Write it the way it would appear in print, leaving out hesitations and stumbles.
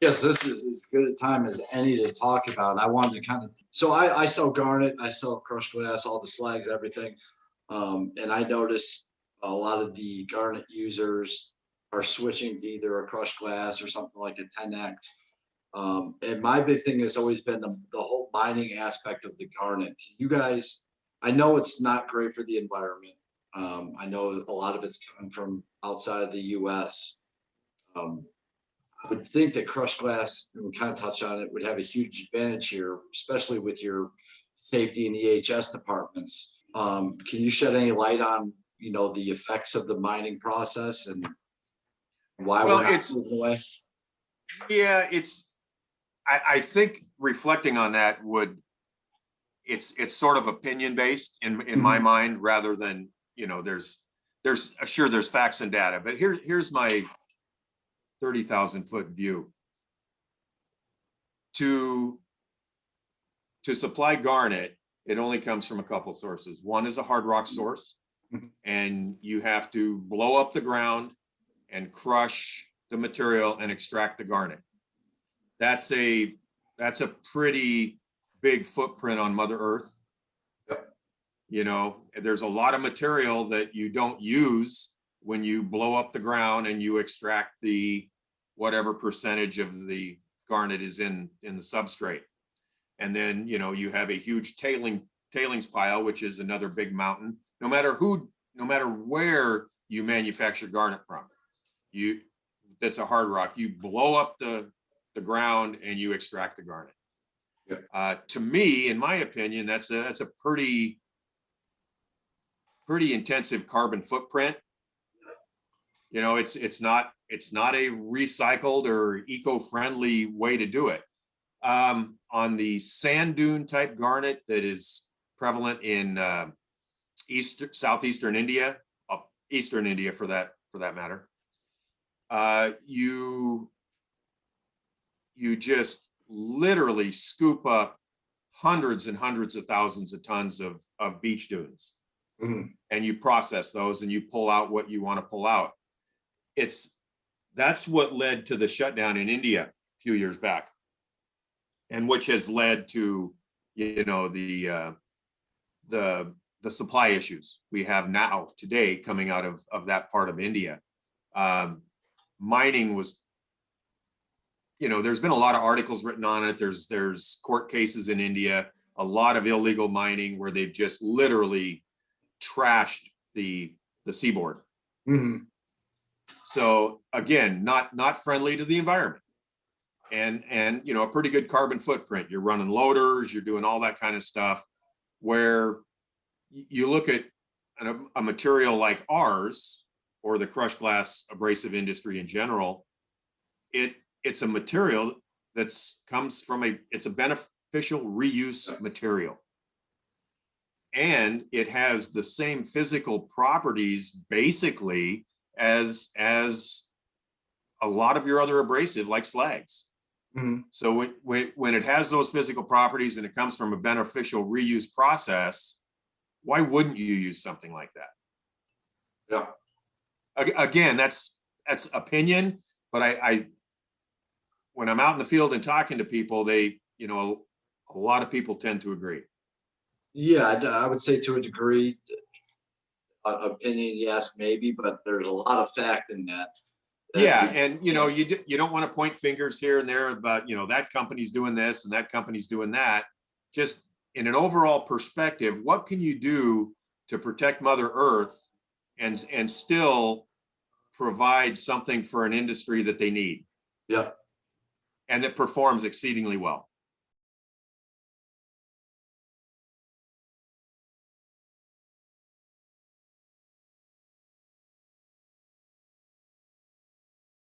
Yes, this is as good a time as any to talk about. I wanted to kind of, so I sell garnet, I sell crushed glass, all the slags, everything. And I noticed a lot of the garnet users are switching to either a crushed glass or something like a 10X. And my big thing has always been the whole mining aspect of the garnet. You guys, I know it's not great for the environment. I know a lot of it's coming from outside of the US. I would think that crushed glass, and we kind of touched on it, would have a huge advantage here, especially with your safety and EHS departments. Can you shed any light on, the effects of the mining process and why we're not moving away? Yeah, I think reflecting on that it's sort of opinion based in my mind, rather than, there's facts and data, but here's my 30,000 foot view. To supply garnet, it only comes from a couple sources. One is a hard rock source, and you have to blow up the ground and crush the material and extract the garnet. That's a pretty big footprint on Mother Earth. Yep. There's a lot of material that you don't use when you blow up the ground and you extract the whatever percentage of the garnet is in the substrate. And then, you have a huge tailings pile, which is another big mountain. No matter where you manufacture garnet from, that's a hard rock. You blow up the ground and you extract the garnet. Yeah. To me, in my opinion, that's a pretty intensive carbon footprint. It's not a recycled or eco-friendly way to do it. On the sand dune type garnet that is prevalent in southeastern India, eastern India for that matter, you just literally scoop up hundreds and hundreds of thousands of tons of beach dunes, and you process those and you pull out what you want to pull out. That's what led to the shutdown in India a few years back, and which has led to the supply issues we have now today coming out of that part of India. Mining was, there's been a lot of articles written on it. There's court cases in India, a lot of illegal mining where they've just literally trashed the seaboard. So again, not friendly to the environment, and a pretty good carbon footprint. You're running loaders, you're doing all that kind of stuff. Where you look at a material like ours, or the crushed glass abrasive industry in general, it's a material comes from it's a beneficial reuse material, and it has the same physical properties basically as a lot of your other abrasive, like slags. So when it has those physical properties and it comes from a beneficial reuse process, why wouldn't you use something like that? Yeah. Again, that's opinion, but I when I'm out in the field and talking to people, a lot of people tend to agree. Yeah, I would say to a degree. Opinion, yes, maybe, but there's a lot of fact in that. Yeah, and you don't want to point fingers here and there about that company's doing this and that company's doing that. Just in an overall perspective, what can you do to protect Mother Earth and still provide something for an industry that they need? Yeah, and that performs exceedingly well.